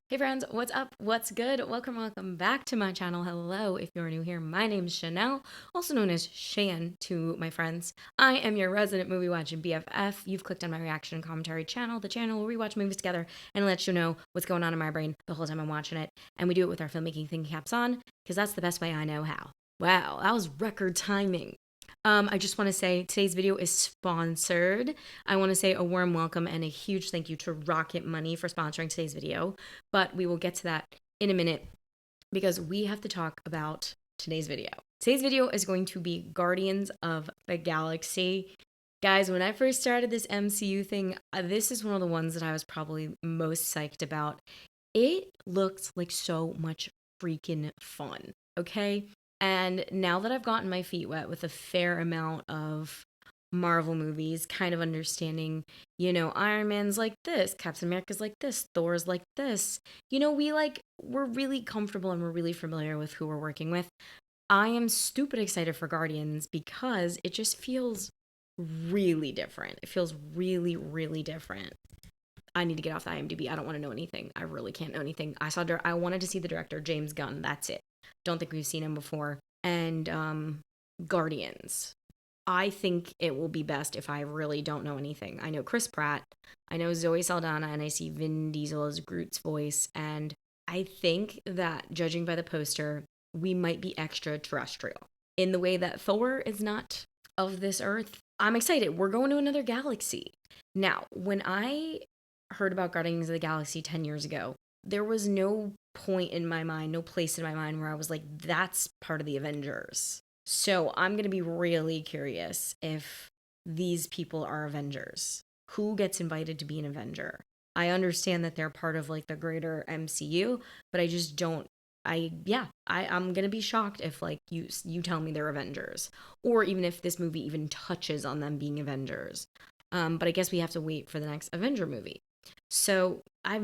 Hey friends, what's up? What's good? Welcome back to my channel. Hello, if you're new here, my name is Shanelle, also known as Shan to my friends. I am your resident movie watching BFF. You've clicked on my reaction and commentary channel, the channel where we watch movies together and let you know what's going on in my brain the whole time I'm watching it. And we do it with our filmmaking thinking caps on, because that's the best way I know how. Wow, that was record timing. I just want to say today's video is sponsored. I want to say a warm welcome and a huge thank you to Rocket Money for sponsoring today's video, but we will get to that in a minute because we have to talk about today's video. Today's video is going to be Guardians of the Galaxy. Guys, when I first started this MCU thing, this is one of the ones that I was probably most psyched about. It looks like so much freaking fun, okay? And now that I've gotten my feet wet with a fair amount of Marvel movies, kind of understanding, Iron Man's like this, Captain America's like this, Thor's like this. We're really comfortable and we're really familiar with who we're working with. I am stupid excited for Guardians because it just feels really different. It feels really, really different. I need to get off the IMDb. I don't want to know anything. I really can't know anything. I wanted to see the director, James Gunn. That's it. Don't think we've seen him before. And Guardians. I think it will be best if I really don't know anything. I know Chris Pratt. I know Zoe Saldana, and I see Vin Diesel as Groot's voice. And I think that, judging by the poster, we might be extraterrestrial in the way that Thor is not of this earth. I'm excited. We're going to another galaxy. Now, when I heard about Guardians of the Galaxy 10 years ago, there was no point in my mind, no place in my mind where I was like, that's part of the Avengers. So I'm going to be really curious if these people are Avengers. Who gets invited to be an Avenger? I understand that they're part of like the greater MCU, but I just don't. I'm gonna be shocked if like you tell me they're Avengers, or even if this movie even touches on them being Avengers. But I guess we have to wait for the next Avenger movie. So I have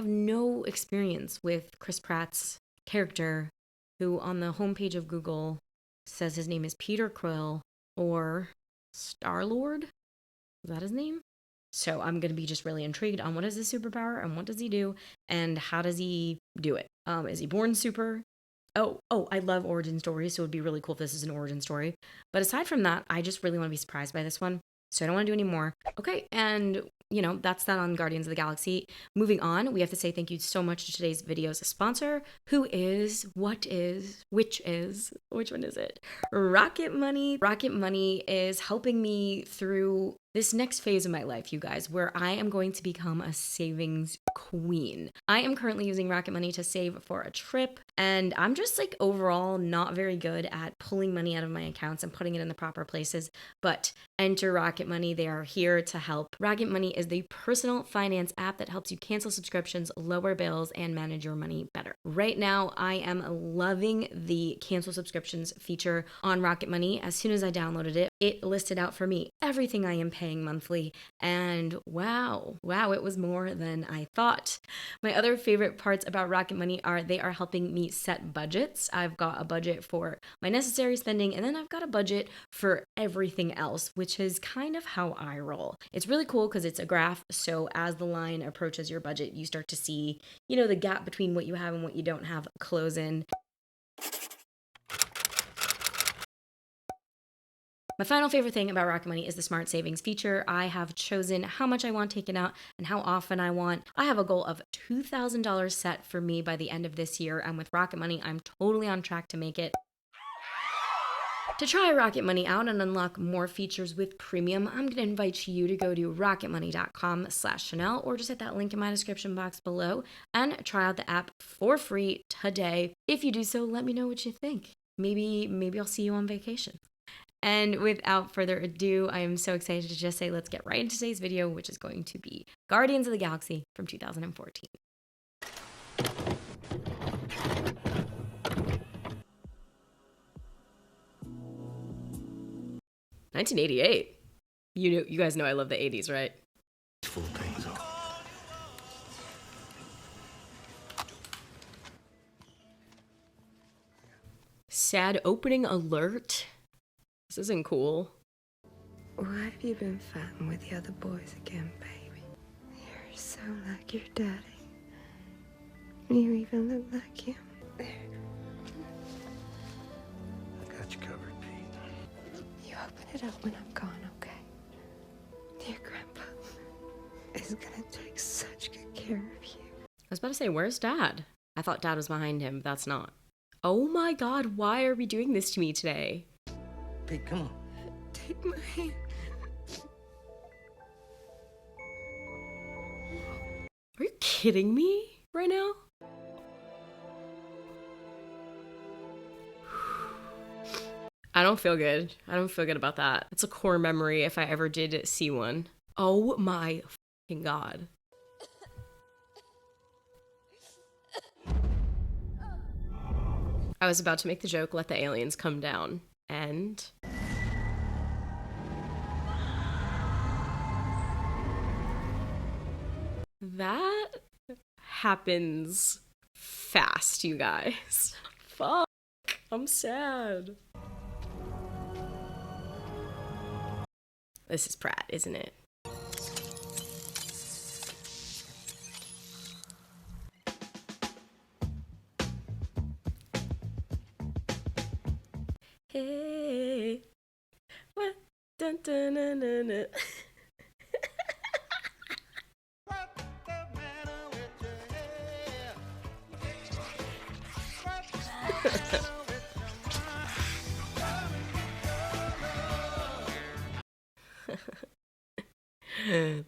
no experience with Chris Pratt's character, who on the homepage of Google says his name is Peter Quill or Star-Lord. Is that his name? So I'm going to be just really intrigued on what is his superpower and what does he do and how does he do it? Is he born super? I love origin stories, so it would be really cool if this is an origin story. But aside from that, I just really want to be surprised by this one. So I don't want to do any more. Okay, and that's that on Guardians of the Galaxy. Moving on, we have to say thank you so much to today's video's sponsor, which one is it? Rocket Money. Rocket Money is helping me through this next phase of my life, you guys, where I am going to become a savings queen. I am currently using Rocket Money to save for a trip, and I'm just like overall not very good at pulling money out of my accounts and putting it in the proper places. But enter Rocket Money. They are here to help. Rocket Money is the personal finance app that helps you cancel subscriptions, lower bills, and manage your money better. Right now, I am loving the cancel subscriptions feature on Rocket Money. As soon as I downloaded it, it listed out for me everything I am paying monthly, and wow, it was more than I thought. My other favorite parts about Rocket Money are they are helping me set budgets. I've got a budget for my necessary spending, and then I've got a budget for everything else, which is kind of how I roll. It's really cool because it's a graph, so as the line approaches your budget, you start to see, the gap between what you have and what you don't have close in. My final favorite thing about Rocket Money is the smart savings feature. I have chosen how much I want taken out and how often I want. I have a goal of $2,000 set for me by the end of this year, and with Rocket Money, I'm totally on track to make it. To try Rocket Money out and unlock more features with premium, I'm going to invite you to go to rocketmoney.com/Shanelle or just hit that link in my description box below and try out the app for free today. If you do so, let me know what you think. Maybe I'll see you on vacation. And without further ado, I am so excited to just say let's get right into today's video, which is going to be Guardians of the Galaxy from 2014. 1988. You guys know I love the 80s, right? Sad opening alert. This isn't cool. Why have you been fighting with the other boys again, baby? You're so sound like your daddy. You even look like him. I got you covered, Pete. You open it up when I'm gone, okay? Dear Grandpa is gonna take such good care of you. I was about to say, where's Dad? I thought Dad was behind him, but that's not. Oh my God, why are we doing this to me today? Pete, come on. Take my hand. Are you kidding me right now? I don't feel good. I don't feel good about that. It's a core memory if I ever did see one. Oh my fucking God. I was about to make the joke, let the aliens come down, and... that happens fast, you guys. Fuck. I'm sad. This is Pratt, isn't it? Hey. What? Dun, dun, dun, dun, dun.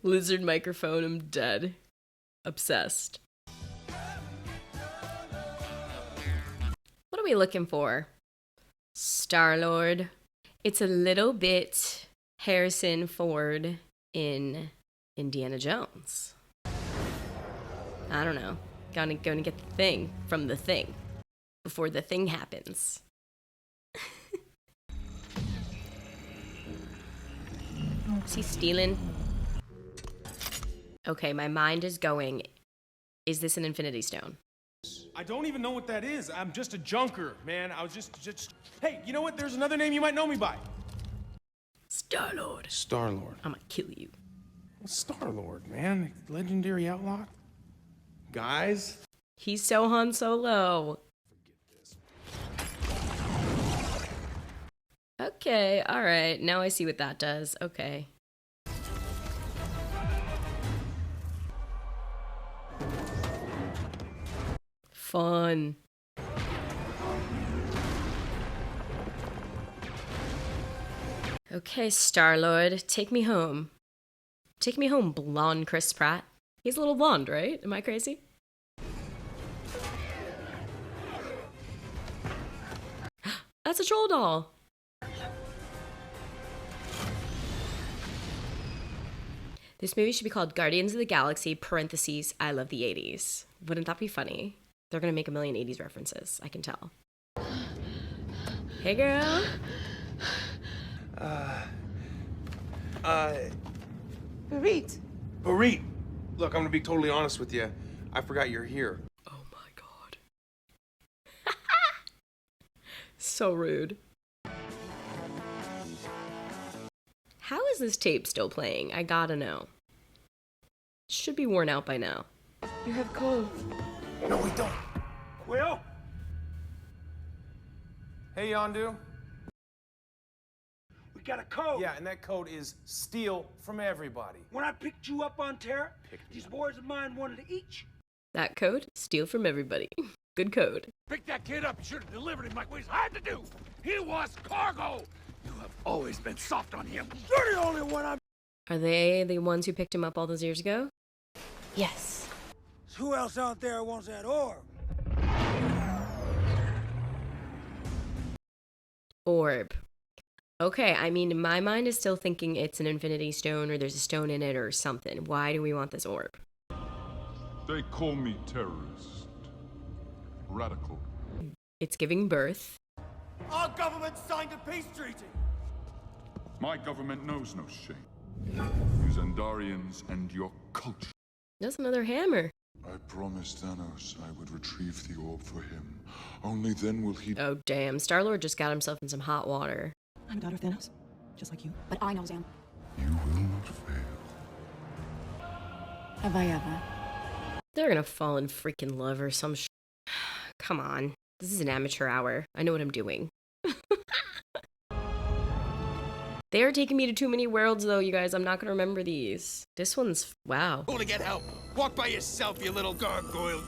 Lizard microphone, I'm dead. Obsessed. What are we looking for? Star-Lord. It's a little bit Harrison Ford in Indiana Jones. I don't know. Gonna get the thing from the thing before the thing happens. Is he stealing? Okay, my mind is going. Is this an Infinity Stone? I don't even know what that is. I'm just a junker, man. I was just... Hey, you know what? There's another name you might know me by. Star-Lord. Star-Lord. I'm gonna kill you. Star-Lord, man. Legendary outlaw. Guys. He's so Han Solo. Okay, alright. Now I see what that does. Okay. Fun. Okay, Star-Lord, take me home. Take me home, blonde Chris Pratt. He's a little blonde, right? Am I crazy? That's a troll doll. This movie should be called Guardians of the Galaxy, parentheses, I love the 80s. Wouldn't that be funny? They're gonna make a million 80s references, I can tell. Hey, girl. Barit. Barit. Look, I'm gonna be totally honest with you. I forgot you're here. Oh my God. So rude. How is this tape still playing? I gotta know. It should be worn out by now. You have cold. No, we don't. Will? Hey, Yondu. We got a code. Yeah, and that code is steal from everybody. When I picked you up on Terra, these boys of mine wanted to eat you. That code? Steal from everybody. Good code. Pick that kid up. You should have delivered him like we had to do. He was cargo. You have always been soft on him. You're the only one I'm... Are they the ones who picked him up all those years ago? Yes. Who else out there wants that orb? Orb. Okay, I mean, my mind is still thinking it's an infinity stone or there's a stone in it or something. Why do we want this orb? They call me terrorist. Radical. It's giving birth. Our government signed a peace treaty. My government knows no shame. You Zandarians and your culture. That's another hammer. I promised Thanos I would retrieve the orb for him. Only then will he... Oh, damn. Star-Lord just got himself in some hot water. I'm a daughter of Thanos, just like you. But I know Zam. You will not fail. Have I ever? They're gonna fall in freaking love or some Come on. This is an amateur hour. I know what I'm doing. They are taking me to too many worlds, though, you guys. I'm not gonna remember these. This one's... wow. Go to get help. Walk by yourself, you little gargoyle.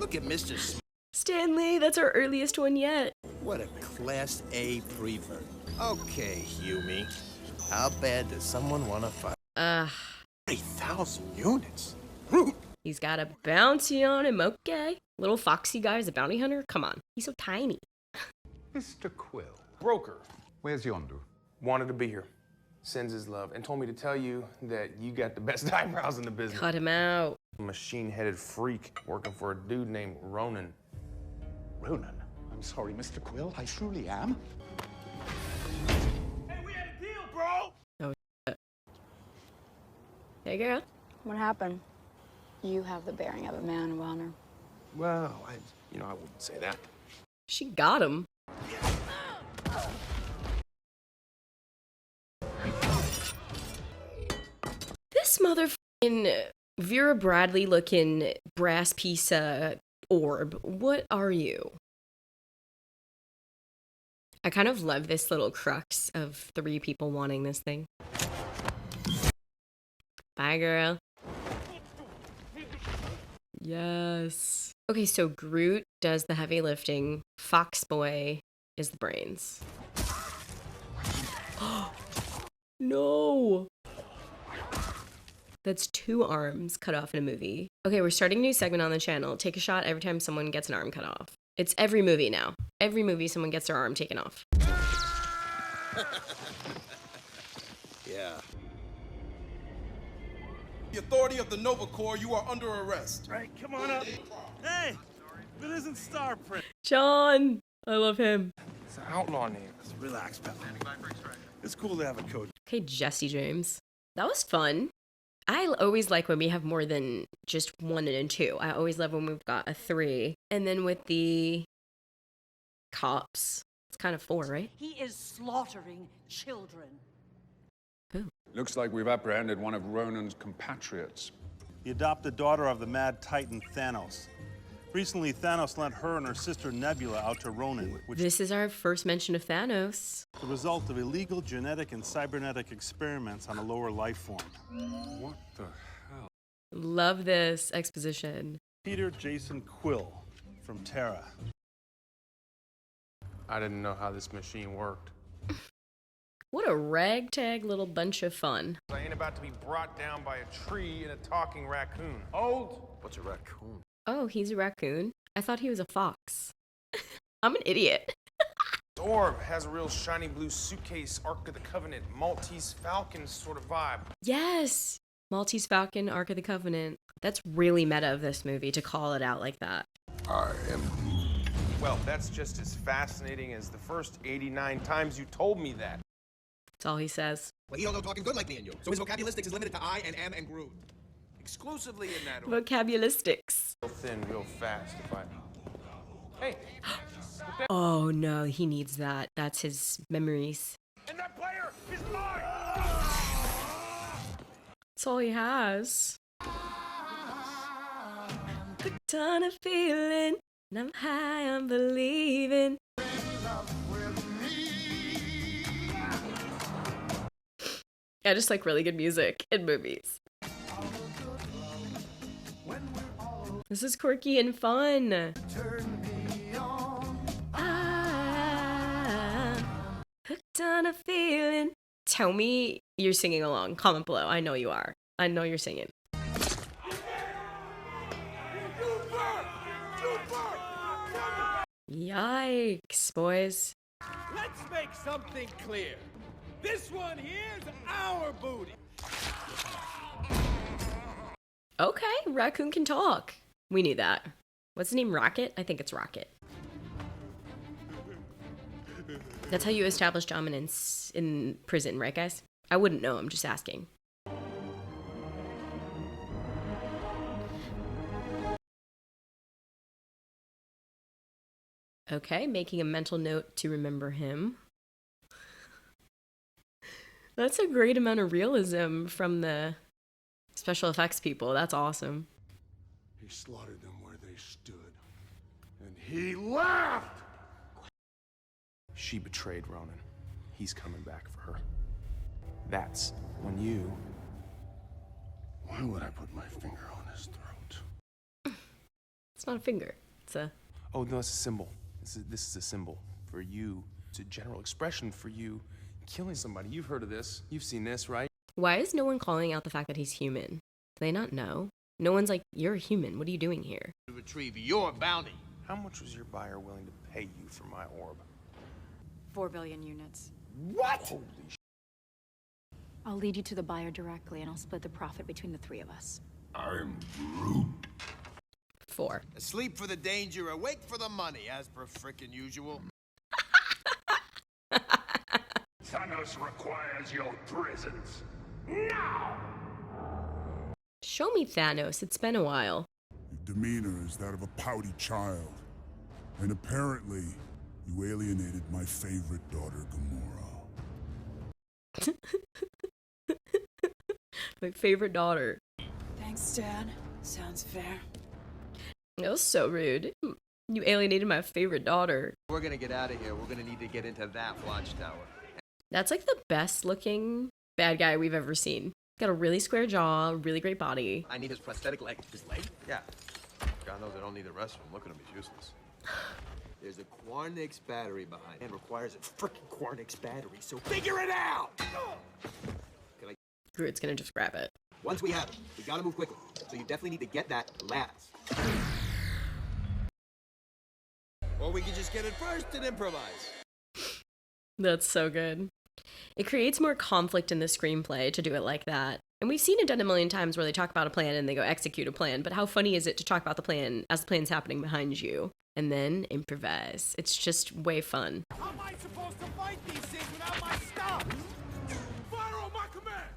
Look at Mr. Stanley, that's our earliest one yet. What a Class A prevert. Okay, Hughie. How bad does someone want to fight? 3,000 units? He's got a bounty on him, okay. Little foxy guy is a bounty hunter? Come on, he's so tiny. Mr. Quill, Broker where's Yondu? wanted to be here. Sends his love and told me to tell you that you got the best eyebrows in the business. Cut him out. Machine-headed freak working for a dude named Ronan. Ronan? I'm sorry, Mr. Quill, I truly am. Hey, we had a deal, bro! Oh, shit. Hey, girl. What happened? You have the bearing of a man of honor. Well, I wouldn't say that. She got him. This motherfucking Vera Bradley looking brass piece orb. What are you? I kind of love this little crux of 3 people wanting this thing. Bye, girl. Yes. Okay, so Groot does the heavy lifting. Foxboy is the brains. No! That's 2 arms cut off in a movie. Okay, we're starting a new segment on the channel. Take a shot every time someone gets an arm cut off. It's every movie now. Every movie someone gets their arm taken off. Yeah. The authority of the Nova Corps, you are under arrest. Right, come on up. Hey, if it isn't Starprint. John! I love him. It's an outlaw name. Relax, pal. It's cool to have a coach. Okay, Jesse James. That was fun. I always like when we have more than just 1 and 2. I always love when we've got a 3. And then with the cops, it's kind of 4, right? He is slaughtering children. Who? Looks like we've apprehended one of Ronan's compatriots. The adopted daughter of the mad titan Thanos. Recently, Thanos lent her and her sister Nebula out to Ronan, which This is our first mention of Thanos. is the result of illegal genetic and cybernetic experiments on a lower life form. What the hell? Love this exposition. Peter Jason Quill from Terra. I didn't know how this machine worked. What a ragtag little bunch of fun. I ain't about to be brought down by a tree and a talking raccoon. Old? What's a raccoon? Oh, he's a raccoon. I thought he was a fox. I'm an idiot. This orb has a real shiny blue suitcase, Ark of the Covenant, Maltese Falcon sort of vibe. Yes! Maltese Falcon, Ark of the Covenant. That's really meta of this movie to call it out like that. I am Well, that's just as fascinating as the first 89 times you told me that. That's all he says. Well, he don't know talking good like me and you, so his vocabulistics is limited to I and am and Groot. Exclusively in that order. Vocabulistics. Real thin, real fast if I... Hey! Oh no, he needs that. That's his memories. And that player is mine! That's all he has. Hooked on a feeling, and I'm high on believing. I just like really good music in movies. This is quirky and fun. Hooked on a feeling. Tell me you're singing along. Comment below. I know you are. I know you're singing. Yikes, boys. Let's make something clear. This one here's our booty. Okay, raccoon can talk. We knew that. What's his name? Rocket? I think it's Rocket. That's how you establish dominance in prison, right, guys? I wouldn't know. I'm just asking. Okay, making a mental note to remember him. That's a great amount of realism from the Special effects people, that's awesome. He slaughtered them where they stood. And he laughed! She betrayed Ronan. He's coming back for her. That's when you... Why would I put my finger on his throat? It's not a finger. It's a... Oh, no, it's a symbol. This is a symbol for you. It's a general expression for you killing somebody. You've heard of this. You've seen this, right? Why is no one calling out the fact that he's human? Do they not know? No one's like, you're a human. What are you doing here? To retrieve your bounty. How much was your buyer willing to pay you for my orb? 4 billion units. What? Holy sh... I'll lead you to the buyer directly, and I'll split the profit between the 3 of us. I'm Groot. 4. Asleep for the danger, awake for the money, as per frickin' usual. Thanos requires your presence. Now! Show me Thanos. It's been a while. Your demeanor is that of a pouty child. And apparently, you alienated my favorite daughter, Gamora. My favorite daughter. Thanks, Dad. Sounds fair. That was so rude. You alienated my favorite daughter. We're gonna get out of here. We're gonna need to get into that watchtower. That's like the best looking bad guy we've ever seen. Got a really square jaw, really great body. I need his prosthetic leg. His leg? Yeah. God knows I don't need the rest of him. Look at him, he's useless. There's a Quarnix battery behind it. It requires a frickin' Quarnix battery, so figure it out! Can I... Groot's gonna just grab it. Once we have it, we gotta move quickly. So you definitely need to get that last. Or we can just get it first and improvise. That's so good. It creates more conflict in the screenplay to do it like that. And we've seen it done a million times where they talk about a plan and they go execute a plan. But how funny is it to talk about the plan as the plan's happening behind you and then improvise? It's just way fun. How am I supposed to fight these things without my stuff? Fire on my command!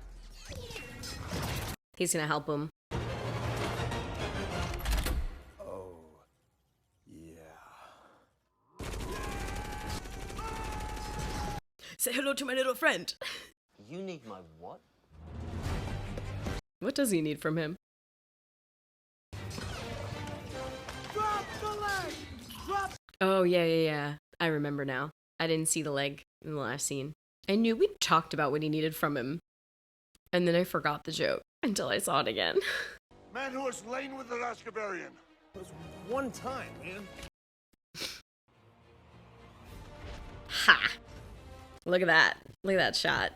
He's gonna help him. Oh, yeah. Say hello to my little friend. You need my what? What does he need from him? Drop the leg! Drop! Oh, yeah. I remember now. I didn't see the leg in the last scene. I knew we talked about what he needed from him. And then I forgot the joke until I saw it again. Man who has lain with the Rascabarian. It was one time, man. Ha! Look at that. Look at that shot.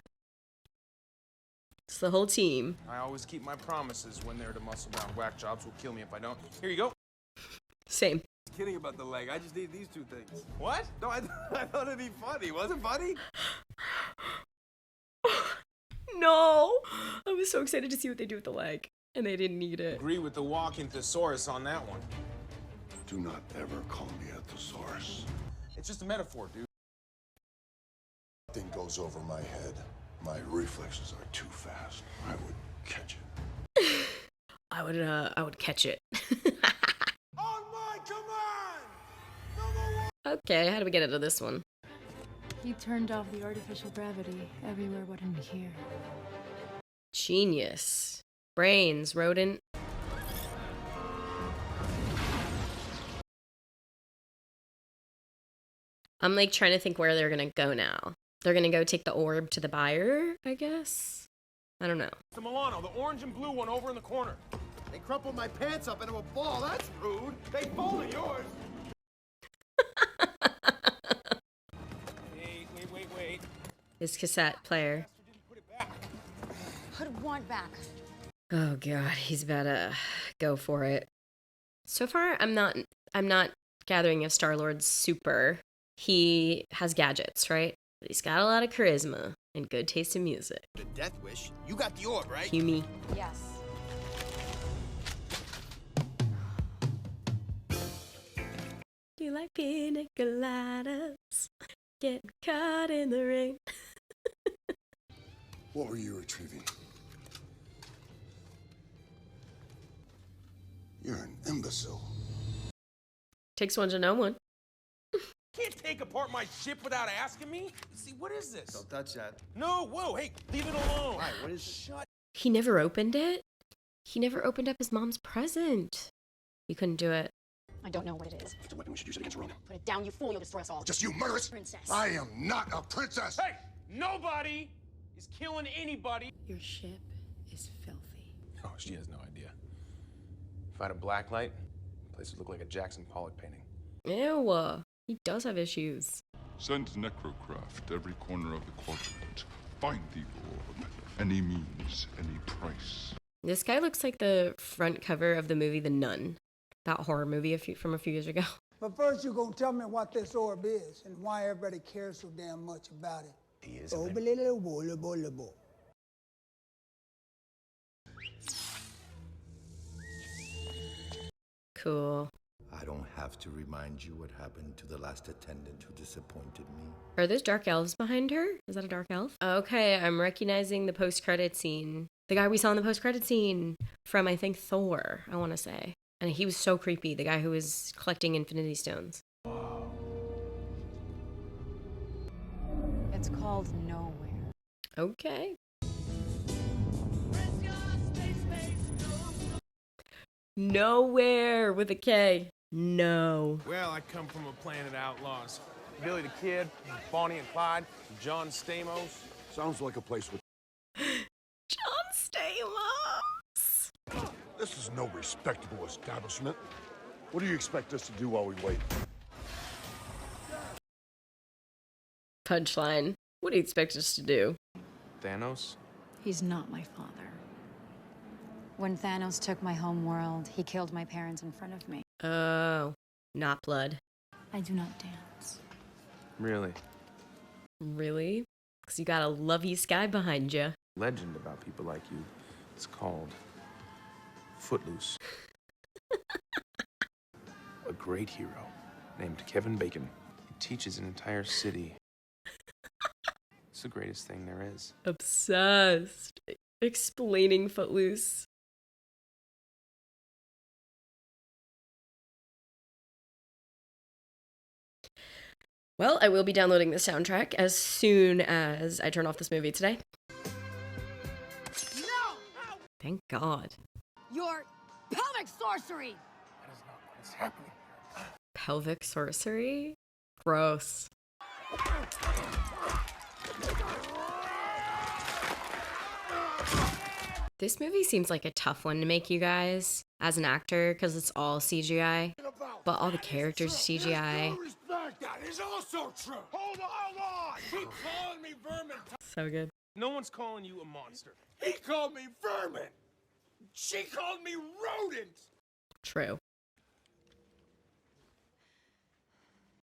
It's the whole team. I always keep my promises when they're to muscle down. Whack jobs will kill me if I don't. Here you go. Same. Kidding about the leg. I just need these 2 things. What? No, I thought it'd be funny. Wasn't funny? No! I was so excited to see what they do with the leg. And they didn't need it. Agree with the walking thesaurus on that one. Do not ever call me a thesaurus. It's just a metaphor, dude. Nothing goes over my head. My reflexes are too fast. I would catch it. I would catch it. On my command! Number 1! Okay, how do we get out of this one? He turned off the artificial gravity everywhere but in here. Genius. Brains, rodent. I'm like trying to think where they're gonna go now. They're gonna go take the orb to the buyer, I guess? I don't know. The Milano, the orange and blue one over in the corner. They crumpled my pants up into a ball. That's rude. They folded yours. Wait. His cassette player. I'd want back. Oh god, he's about to go for it. So far, I'm not gathering if Star-Lord's super. He has gadgets, right? But he's got a lot of charisma and good taste in music. The Death Wish. You got the orb, right? Hume. Yes. Do you like pina coladas? Get caught in the rain. What were you retrieving? You're an imbecile. Takes one to know one. Can't take apart my ship without asking me. See, what is this? Don't touch that. No, whoa, hey, leave it alone. Why? What is it? Shut. He never opened it? He never opened up his mom's present. He couldn't do it. I don't know what it is. It's a weapon. We should use it against Ronan. Put it down, you fool. You'll destroy us all. Just you, murderess! Princess. I am not a princess! Hey, nobody is killing anybody. Your ship is filthy. Oh, she has no idea. If I had a black light, the place would look like a Jackson Pollock painting. Ew. He does have issues. Send Necrocraft every corner of the quadrant. Find the orb. Any means, any price. This guy looks like the front cover of the movie The Nun. That horror movie from a few years ago. But first you're gonna tell me what this orb is and why everybody cares so damn much about it. He is Cool. I don't have to remind you what happened to the last attendant who disappointed me. Are those dark elves behind her? Is that a dark elf? Okay, I'm recognizing the post-credit scene. The guy we saw in the post-credit scene from, I think, Thor, I want to say. And he was so creepy, the guy who was collecting Infinity Stones. It's called Nowhere. Okay. Nowhere with a K. No. Well, I come from a planet of outlaws. Billy the Kid, Bonnie and Clyde, John Stamos. Sounds like a place with... John Stamos. This is no respectable establishment. What do you expect us to do while we wait? Punchline. What do you expect us to do? Thanos? He's not my father. When Thanos took my home world, he killed my parents in front of me. Oh, not blood. I do not dance. Really? Really? Because you got a lovey sky behind you. Legend about people like you. It's called Footloose. A great hero named Kevin Bacon. He teaches an entire city. It's the greatest thing there is. Obsessed. Explaining Footloose. Well, I will be downloading the soundtrack as soon as I turn off this movie today. No! Thank God. Your pelvic sorcery! That is not what is happening. Pelvic sorcery? Gross. This movie seems like a tough one to make, you guys, as an actor, because it's all CGI, but all the characters are CGI. That is also true. Hold on. Keep calling me vermin. So good. No one's calling you a monster. He called me vermin. She called me rodent. True.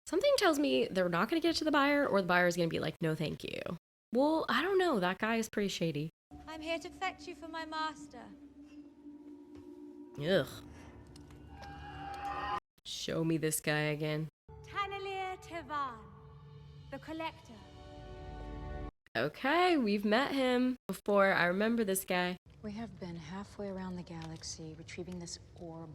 Something tells me they're not going to get to the buyer, or the buyer is going to be like, no thank you. Well, I don't know. That guy is pretty shady. I'm here to fetch you for my master. Ugh. Show me this guy again. Tannelir Tevan, the collector. Okay, we've met him before. I remember this guy. We have been halfway around the galaxy retrieving this orb.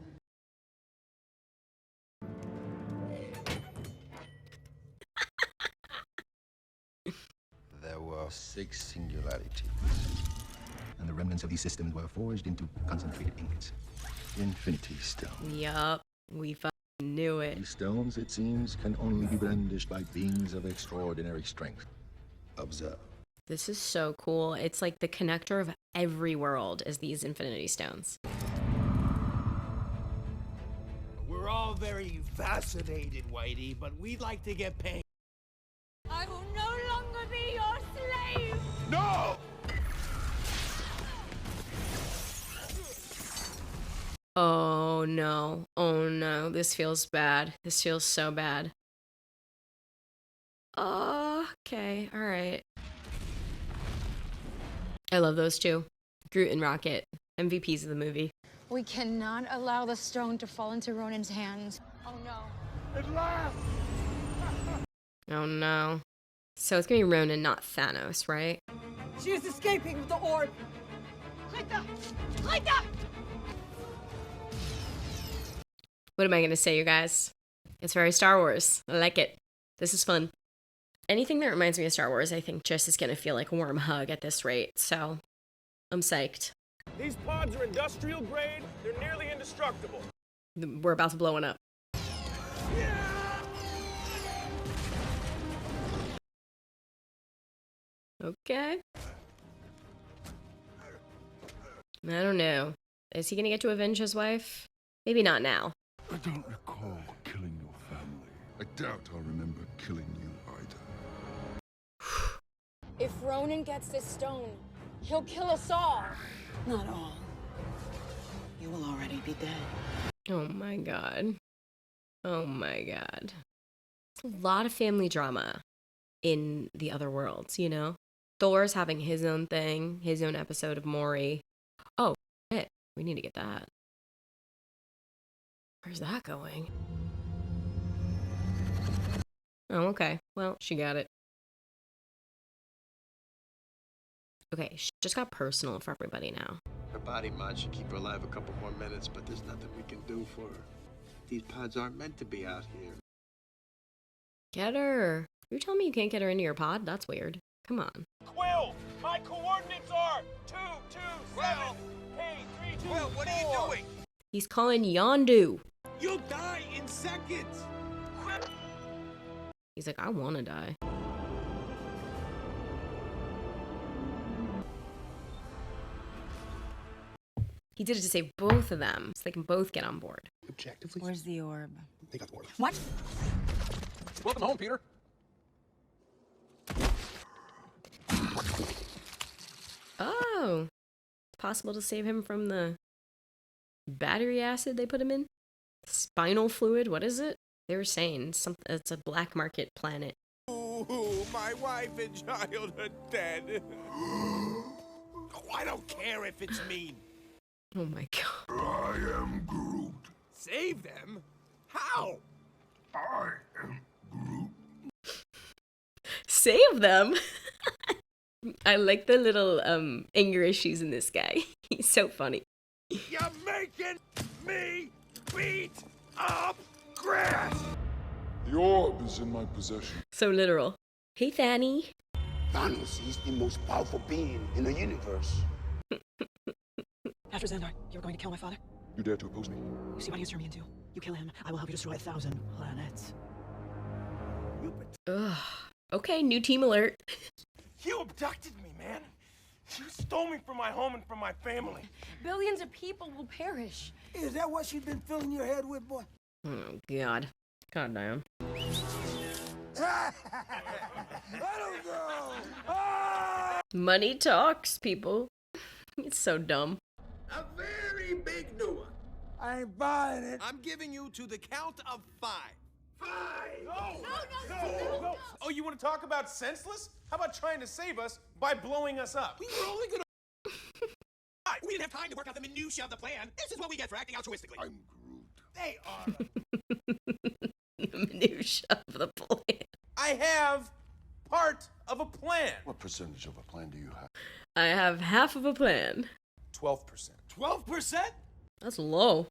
There were 6 singularities, and the remnants of these systems were forged into concentrated ingots. Infinity Stone. Yup, we fucking knew it. These stones, it seems, can only be brandished by beings of extraordinary strength. Observe. This is so cool. It's like the connector of every world is these Infinity Stones. We're all very fascinated, Whitey, but we'd like to get paid. I will no longer be your slave! No! Oh no. Oh no. This feels bad. This feels so bad. Okay. All right. I love those two. Groot and Rocket. MVPs of the movie. We cannot allow the stone to fall into Ronan's hands. Oh no. At last! Oh no. So it's gonna be Ronan, not Thanos, right? She is escaping with the orb. Like that! What am I gonna say, you guys? It's very Star Wars. I like it. This is fun. Anything that reminds me of Star Wars, I think just is gonna feel like a warm hug at this rate. So I'm psyched. These pods are industrial grade. They're nearly indestructible. We're about to blow one up. Okay. I don't know. Is he gonna get to avenge his wife? Maybe not now. I don't recall killing your family. I doubt I'll remember killing you either. If Ronan gets this stone, he'll kill us all. Not all. You will already be dead. Oh my god. Oh my god. It's a lot of family drama in the other worlds, you know? Thor's having his own thing, his own episode of Maury. Oh, shit. We need to get that. Where's that going? Oh, okay. Well, she got it. Okay, she just got personal for everybody now. Her body mod should keep her alive a couple more minutes, but there's nothing we can do for her. These pods aren't meant to be out here. Get her. You're telling me you can't get her into your pod? That's weird. Come on. Quill, my coordinates are 227. Hey, 324. Quill, what are you doing? He's calling Yondu. You'll die in seconds. He's like, I want to die. He did it to save both of them, so they can both get on board. Objectively, Where's the orb? they got the order. What? Welcome home, Peter. Oh, it's possible to save him from the battery acid they put him in? Spinal fluid, what is it? They were saying it's a black market planet. Ooh, my wife and child are dead. I don't care if it's mean. Oh my god. I am Groot. Save them? How? I am Groot. Save them? I like the little anger issues in this guy. He's so funny. You're making me beat up grass. The orb is in my possession. So literal. Hey, Fanny. Thanos is the most powerful being in the universe. After Xandar, you were going to kill my father? You dare to oppose me? You see what he's turned me into. You kill him, I will help you destroy 1,000 planets. Ugh. Okay, new team alert. You abducted me, man. You stole me from my home and from my family. Billions of people will perish. Is that what you've been filling your head with, boy? Oh, God. God damn. I don't know. Ah! Money talks, people. It's so dumb. A very big new one. I ain't buying it. I'm giving you to the count of 5. 5! No. Oh, you want to talk about senseless? How about trying to save us by blowing us up? We were only gonna... We didn't have time to work out the minutiae of the plan. This is what we get for acting altruistically. I'm Groot. They are... The minutia of the plan. I have part of a plan. What percentage of a plan do you have? I have half of a plan. 12%. 12%? That's low.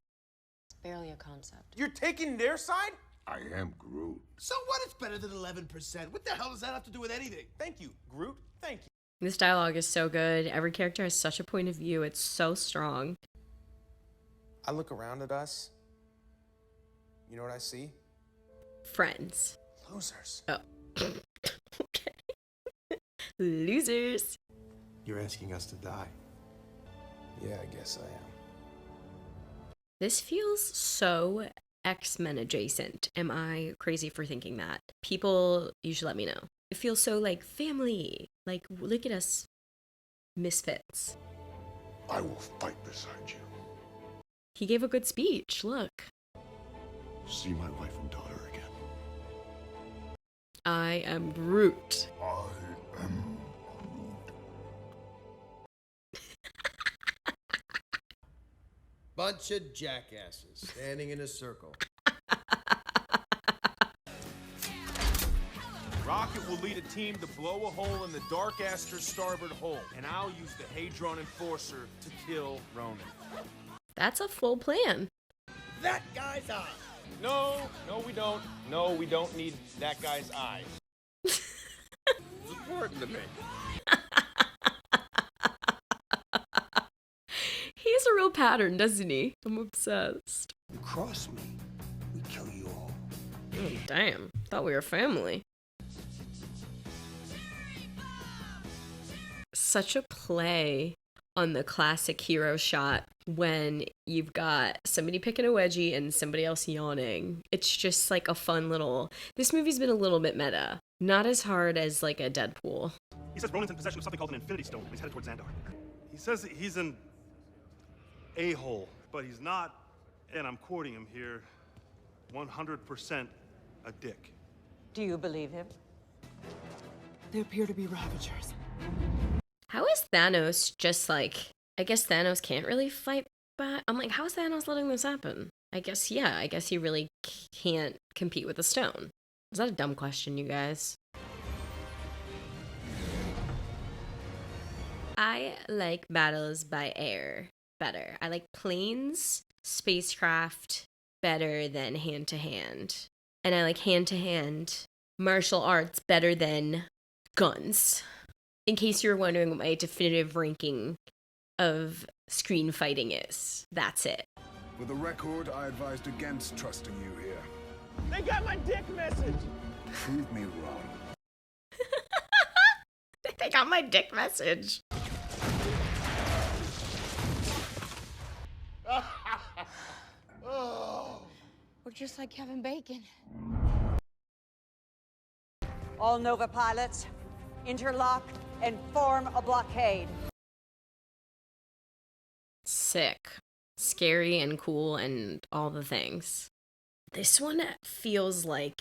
It's barely a concept. You're taking their side? I am Groot. So what? It's better than 11%. What the hell does that have to do with anything? Thank you, Groot. Thank you. This dialogue is so good. Every character has such a point of view. It's so strong. I look around at us. You know what I see? Friends. Losers. Oh. Okay. Losers. You're asking us to die. Yeah, I guess I am. This feels so X-Men adjacent. Am I crazy for thinking that? People, you should let me know. It feels so like family. Like, look at us misfits. I will fight beside you. He gave a good speech. Look. See my wife and daughter again. I am Groot. I am Bunch of jackasses standing in a circle. Rocket will lead a team to blow a hole in the Dark Aster's starboard hull, and I'll use the Hadron Enforcer to kill Ronan. That's a full plan. That guy's eye. No, we don't. No, we don't need that guy's eyes. It's important to me. a real pattern, doesn't he? I'm obsessed. You cross me, we kill you all. Oh, damn. Thought we were family. Such a play on the classic hero shot when you've got somebody picking a wedgie and somebody else yawning. It's just like a fun little... This movie's been a little bit meta. Not as hard as like a Deadpool. He says Ronan's in possession of something called an Infinity Stone. He's headed towards Xandar. He says that he's an a-hole, but he's not, and I'm quoting him here, 100% a dick. Do you believe him? They appear to be Ravagers. How is Thanos just like... I guess Thanos can't really fight back. I'm like, how is Thanos letting this happen? I guess, yeah, I guess he really can't compete with the stone. Is that a dumb question, you guys? I like battles by air better. I like planes, spacecraft better than hand-to-hand. And I like hand-to-hand martial arts better than guns. In case you're wondering what my definitive ranking of screen fighting is, that's it. For the record, I advised against trusting you here. They got my dick message! Prove me wrong. They got my dick message. We're just like Kevin Bacon. All Nova pilots, interlock and form a blockade. Sick. Scary and cool and all the things. This one feels like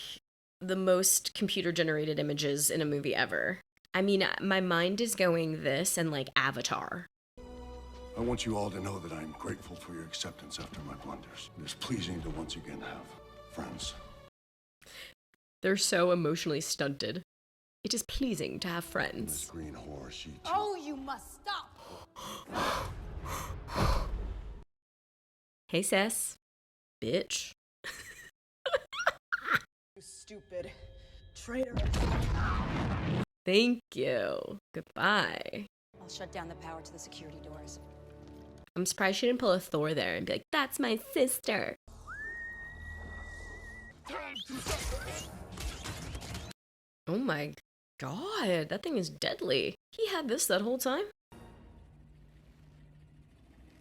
the most computer-generated images in a movie ever. I mean, my mind is going this and like Avatar. I want you all to know that I'm grateful for your acceptance after my blunders. It is pleasing to once again have friends. They're so emotionally stunted. It is pleasing to have This friends. green whore, she too. Oh, you must stop. Hey, sis. Bitch. You stupid traitor. Thank you. Goodbye. I'll shut down the power to the security doors. I'm surprised she didn't pull a Thor there and be like, that's my sister. Oh my god, that thing is deadly. He had this that whole time?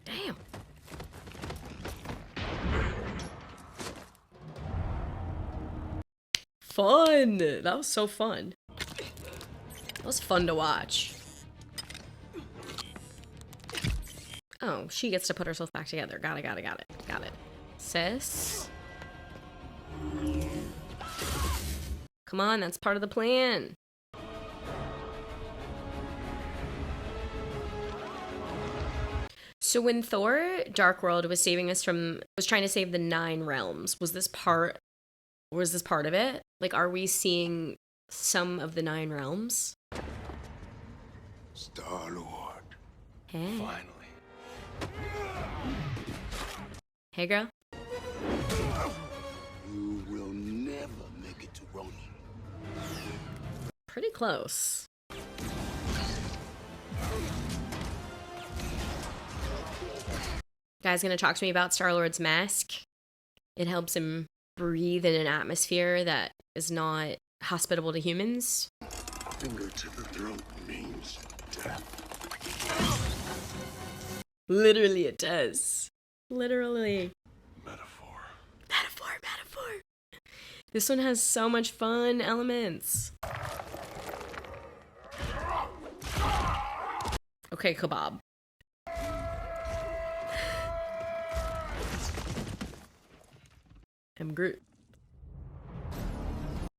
Damn. Fun! That was so fun. That was fun to watch. Oh, she gets to put herself back together. Got it. Sis? Come on, that's part of the plan. So when Thor Dark World was saving us was trying to save the 9 realms, was this part of it? Like, are we seeing some of the 9 realms? Star-Lord. Hey. Finally. Hey, girl. You will never make it to Ronan. Pretty close. Guys gonna talk to me about Star-Lord's mask. It helps him breathe in an atmosphere that is not hospitable to humans. Finger to the throat means death. Literally it does. Literally. Metaphor. Metaphor. This one has so much fun elements. Okay, kebab. I'm Groot.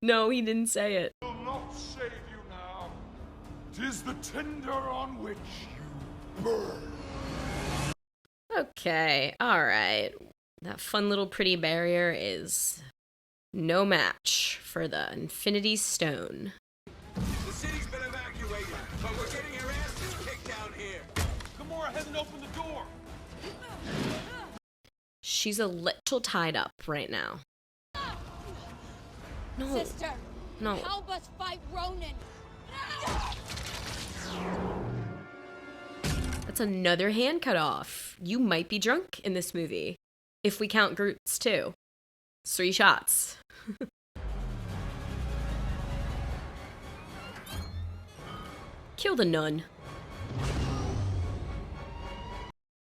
No, he didn't say it. Will not save you now. 'Tis the tinder on which you burn. Okay, alright. That fun little pretty barrier is no match for the Infinity Stone. The city's been evacuated, but we're getting our asses kicked down here. Gamora hasn't opened the door. She's a little tied up right now. No. Sister, No. help us fight Ronan. That's another hand cut off. You might be drunk in this movie. If we count Groot's too. 3 shots. Kill the nun.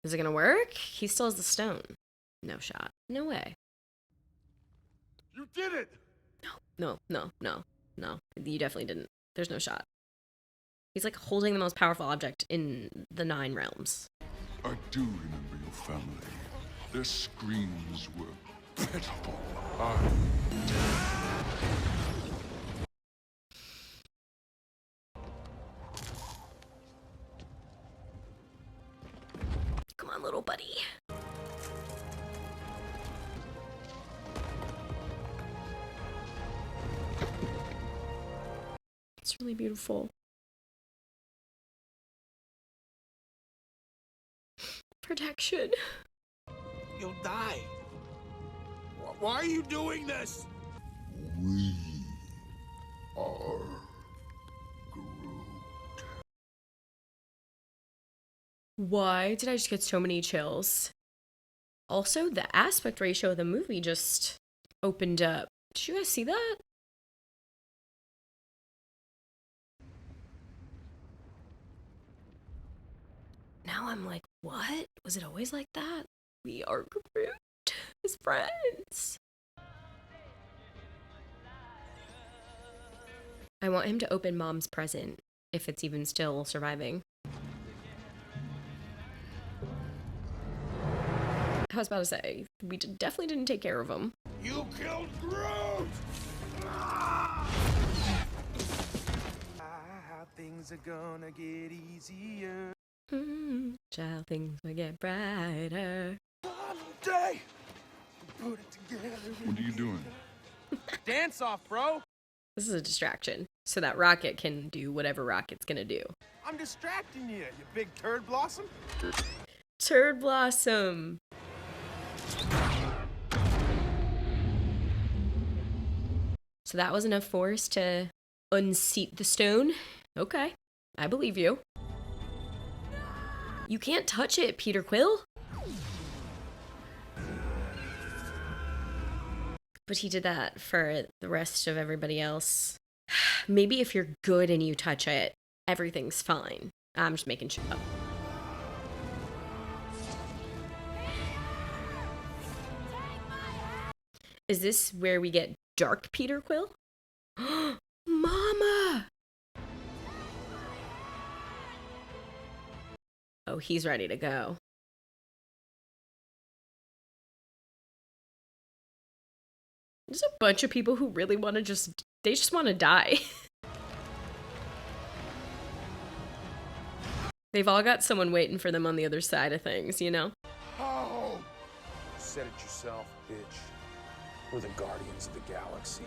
Is it gonna work? He still has the stone. No shot. No way. You did it! No. You definitely didn't. There's no shot. He's like holding the most powerful object in the 9 realms. I do remember your family. Their screams were pitiful. Come on, little buddy. It's really beautiful. Protection. You'll die. Why are you doing this? We are Groot. Why did I just get so many chills? Also, the aspect ratio of the movie just opened up. Did you guys see that? Now I'm like, what? Was it always like that? We are Groot, his friends. I want him to open Mom's present, if it's even still surviving. I was about to say, we definitely didn't take care of him. You killed Groot! How things are gonna get easier. Child, things will get brighter. Someday, we'll put it together. What are you doing? Dance off, bro. This is a distraction, so that Rocket can do whatever Rocket's gonna do. I'm distracting you, you big turd blossom. Turd Blossom. So that was enough force to unseat the stone? Okay, I believe you. You can't touch it, Peter Quill. But he did that for the rest of everybody else. Maybe if you're good and you touch it, everything's fine. I'm just making shit up. Is this where we get Dark Peter Quill? Mama! Oh, he's ready to go. There's a bunch of people who really want to they just want to die. They've all got someone waiting for them on the other side of things, you know? Oh! Said it yourself, bitch. We're the Guardians of the Galaxy.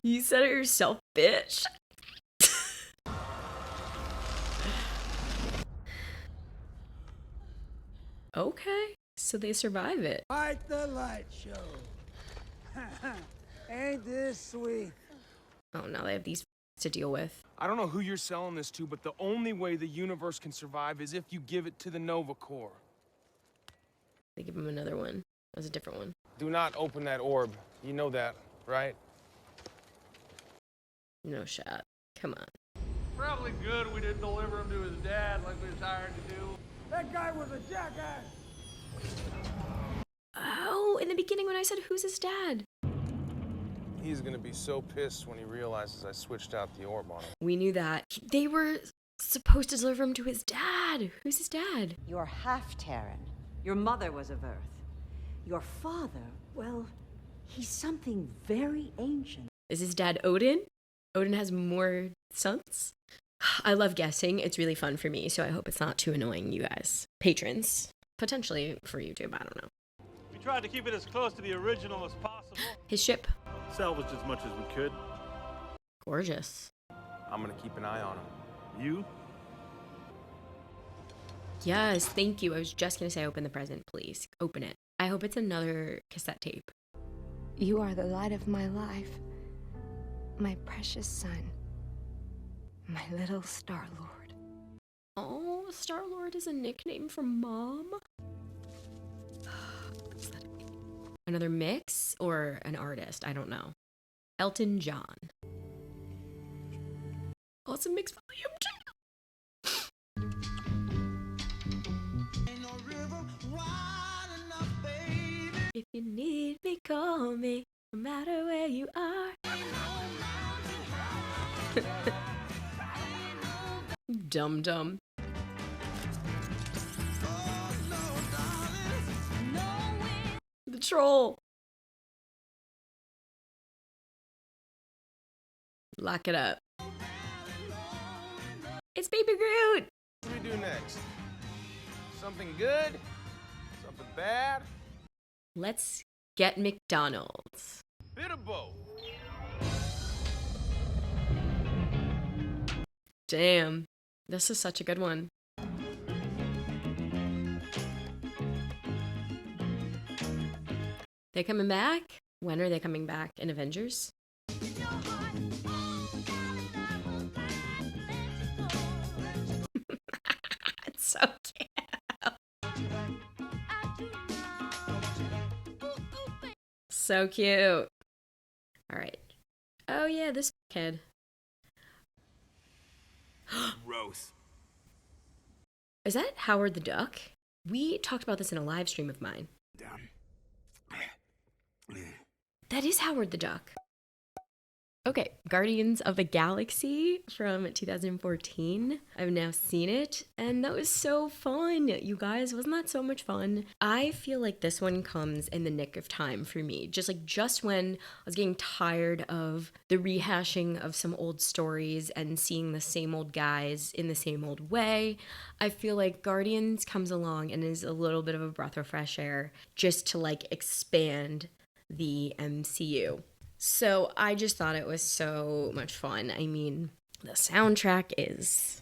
You said it yourself, bitch. Okay, so they survive it. Like the light show. Ain't this sweet? Oh, now they have these to deal with. I don't know who you're selling this to, but the only way the universe can survive is if you give it to the Nova Corps. They give him another one. That was a different one. Do not open that orb. You know that, right? No shot. Come on. Probably good we didn't deliver him to his dad like we was hired to do. That guy was a jackass. Oh, in the beginning when I said, who's his dad? He's gonna be so pissed when he realizes I switched out the orb on him. We knew that. They were supposed to deliver him to his dad. Who's his dad? You're half Terran. Your mother was of Earth. Your father, well, he's something very ancient. Is his dad Odin? Odin has more sons? I love guessing. It's really fun for me, so I hope it's not too annoying, you guys. Patrons. Potentially for YouTube, I don't know. We tried to keep it as close to the original as possible. His ship. Salvaged as much as we could. Gorgeous. I'm gonna keep an eye on him. You? Yes, thank you. I was just gonna say open the present, please. Open it. I hope it's another cassette tape. You are the light of my life, my precious son. My little Star-Lord. Oh, Star-Lord is a nickname from Mom? Another mix or an artist? I don't know. Elton John. Oh, it's a mix volume too. If you need me, call me, no matter where you are. Dum dum. The troll. Lock it up. It's Baby Groot. What do we do next? Something good? Something bad? Let's get McDonald's. Bit of both. Damn. This is such a good one. They coming back? When are they coming back? In Avengers? It's so cute. So cute. All right. Oh yeah, this kid. Gross. Is that Howard the Duck? We talked about this in a live stream of mine. That is Howard the Duck. Okay, Guardians of the Galaxy from 2014. I've now seen it, and that was so fun. You guys, wasn't that so much fun? I feel like this one comes in the nick of time for me. Just when I was getting tired of the rehashing of some old stories and seeing the same old guys in the same old way, I feel like Guardians comes along and is a little bit of a breath of fresh air just to like expand the MCU. So I just thought it was so much fun. I mean, the soundtrack is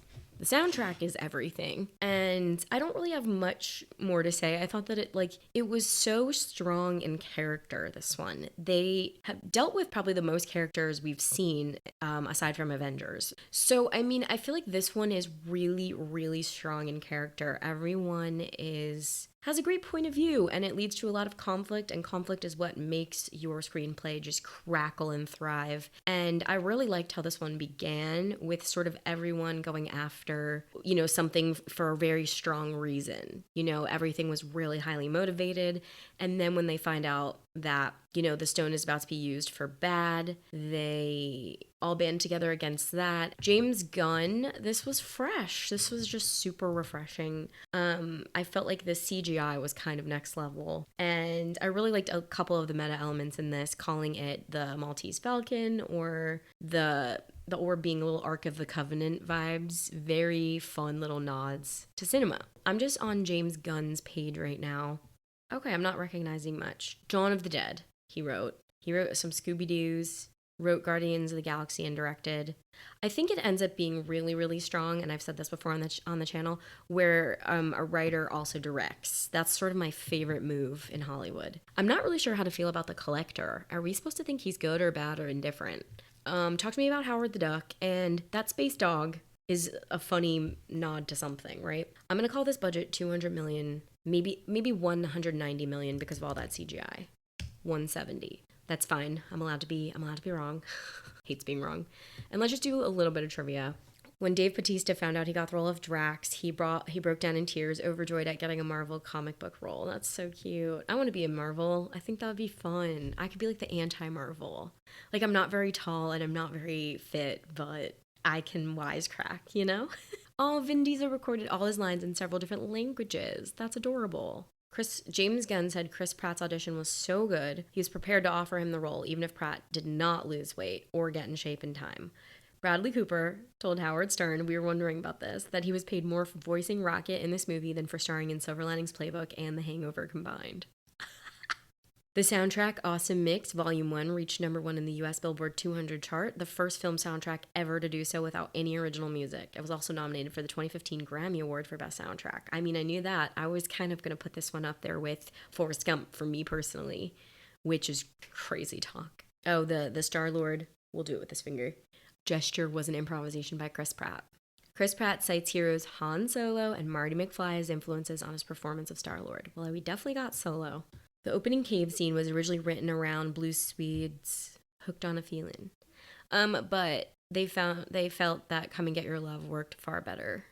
everything. And I don't really have much more to say. I thought that it was so strong in character, this one. They have dealt with probably the most characters we've seen aside from Avengers. So, I mean, I feel like this one is really, really strong in character. Everyone has a great point of view, and it leads to a lot of conflict, and conflict is what makes your screenplay just crackle and thrive. And I really liked how this one began with sort of everyone going after, something for a very strong reason. Everything was really highly motivated, and then when they find out that, the stone is about to be used for bad, they all band together against that. James Gunn, this was fresh. This was just super refreshing. I felt like the CGI was kind of next level, and I really liked a couple of the meta elements in this, calling it the Maltese Falcon or the orb being a little Ark of the Covenant vibes. Very fun little nods to cinema. I'm just on James Gunn's page right now. Okay, I'm not recognizing much. Dawn of the Dead, he wrote. He wrote some Scooby-Doo's, wrote Guardians of the Galaxy and directed. I think it ends up being really, really strong, and I've said this before on the channel, where a writer also directs. That's sort of my favorite move in Hollywood. I'm not really sure how to feel about The Collector. Are we supposed to think he's good or bad or indifferent? Talk to me about Howard the Duck, and that space dog is a funny nod to something, right? I'm gonna call this budget 200 million, maybe 190 million because of all that CGI. 170. That's fine. I'm allowed to be wrong. Hates being wrong. And let's just do a little bit of trivia. When Dave Bautista found out he got the role of Drax, he broke down in tears, overjoyed at getting a Marvel comic book role. That's so cute. I want to be a Marvel. I think that would be fun. I could be like the anti-Marvel. Like, I'm not very tall and I'm not very fit, but I can wisecrack, Oh, Vin Diesel recorded all his lines in several different languages. That's adorable. James Gunn said Chris Pratt's audition was so good, he was prepared to offer him the role, even if Pratt did not lose weight or get in shape in time. Bradley Cooper told Howard Stern, we were wondering about this, that he was paid more for voicing Rocket in this movie than for starring in Silver Linings Playbook and The Hangover combined. The soundtrack, Awesome Mix, Volume 1, reached number 1 in the US Billboard 200 chart, the first film soundtrack ever to do so without any original music. It was also nominated for the 2015 Grammy Award for Best Soundtrack. I mean, I knew that. I was kind of going to put this one up there with Forrest Gump for me personally, which is crazy talk. Oh, the Star-Lord, we'll do it with this finger. gesture was an improvisation by Chris Pratt. Chris Pratt cites heroes Han Solo and Marty McFly as influences on his performance of Star-Lord. Well, we definitely got Solo. The opening cave scene was originally written around Blue Swede's Hooked on a Feeling. But they felt that Come and Get Your Love worked far better.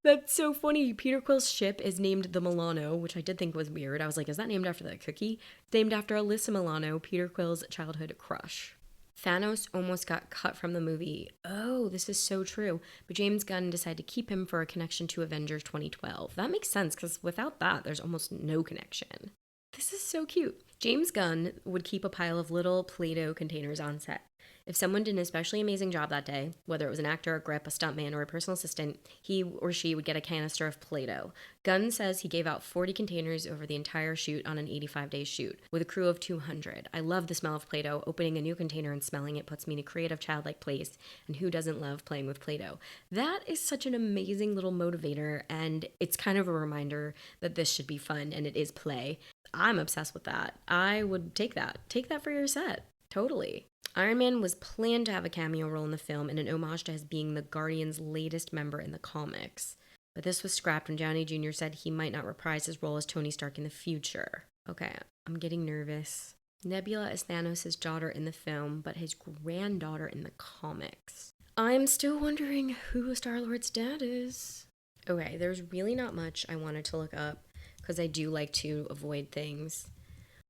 That's so funny. Peter Quill's ship is named the Milano, which I did think was weird. I was like, is that named after the cookie? It's named after Alyssa Milano, Peter Quill's childhood crush. Thanos almost got cut from the movie. Oh, this is so true. But James Gunn decided to keep him for a connection to Avengers 2012. That makes sense, because without that, there's almost no connection. This is so cute. James Gunn would keep a pile of little Play-Doh containers on set. If someone did an especially amazing job that day, whether it was an actor, a grip, a stuntman, or a personal assistant, he or she would get a canister of Play-Doh. Gunn says he gave out 40 containers over the entire shoot on an 85-day shoot, with a crew of 200. I love the smell of Play-Doh. Opening a new container and smelling it puts me in a creative, childlike place, and who doesn't love playing with Play-Doh? That is such an amazing little motivator, and it's kind of a reminder that this should be fun, and it is play. I'm obsessed with that. I would take that. Take that for your set. Totally. Iron Man was planned to have a cameo role in the film and an homage to his being the Guardians' latest member in the comics. But this was scrapped when Downey Jr. said he might not reprise his role as Tony Stark in the future. Okay, I'm getting nervous. Nebula is Thanos' daughter in the film, but his granddaughter in the comics. I'm still wondering who Star-Lord's dad is. Okay, there's really not much I wanted to look up, because I do like to avoid things.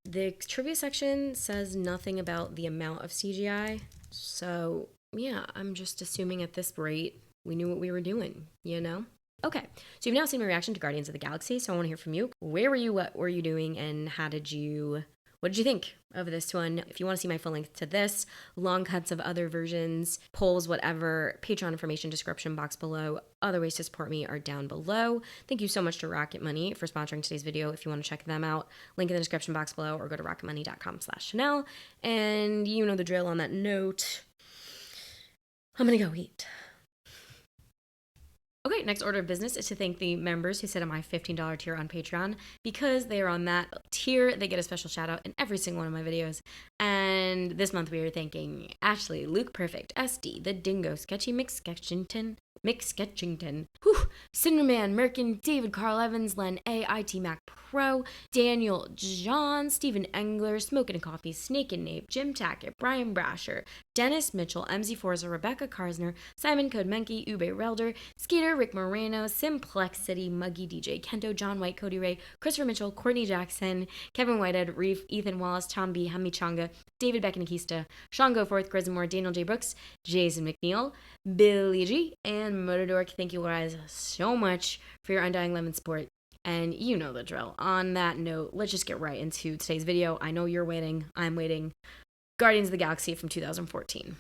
The trivia section says nothing about the amount of CGI, so yeah, I'm just assuming at this rate we knew what we were doing, you know? Okay, so you've now seen my reaction to Guardians of the Galaxy, so I want to hear from you. Where were you, what were you doing, and what did you think of this one? If you want to see my full length to this, long cuts of other versions, polls, whatever, Patreon information description box below. Other ways to support me are down below. Thank you so much to Rocket Money for sponsoring today's video. If you want to check them out, link in the description box below, or go to rocketmoney.com/Shanelle. And you know the drill on that note. I'm gonna go eat. Okay, next order of business is to thank the members who sit on my $15 tier on Patreon. Because they are on that tier, they get a special shout out in every single one of my videos. And this month we are thanking Ashley, Luke Perfect, SD, The Dingo, Sketchy Mick Sketchington, Cinderman, Merkin, David Carl Evans, Len A, IT Mac Pro, Daniel John, Stephen Engler, Smokin' and Coffee, Snake and Nape, Jim Tackett, Brian Brasher, Dennis Mitchell, MZ Forza, Rebecca Karsner, Simon Code Menke, Ube Relder, Skeeter, Rick Moreno, Simplexity, Muggy DJ, Kento, John White, Cody Ray, Christopher Mitchell, Courtney Jackson, Kevin Whitehead, Reef, Ethan Wallace, Tom B, Hemi Changa, David Beckonakista, Sean Goforth, Grismore, Daniel J. Brooks, Jason McNeil, Billy G, and Motordork. Thank you guys so much for your undying love and support. And you know the drill. On that note, let's just get right into today's video. I know you're waiting. I'm waiting. Guardians of the Galaxy from 2014.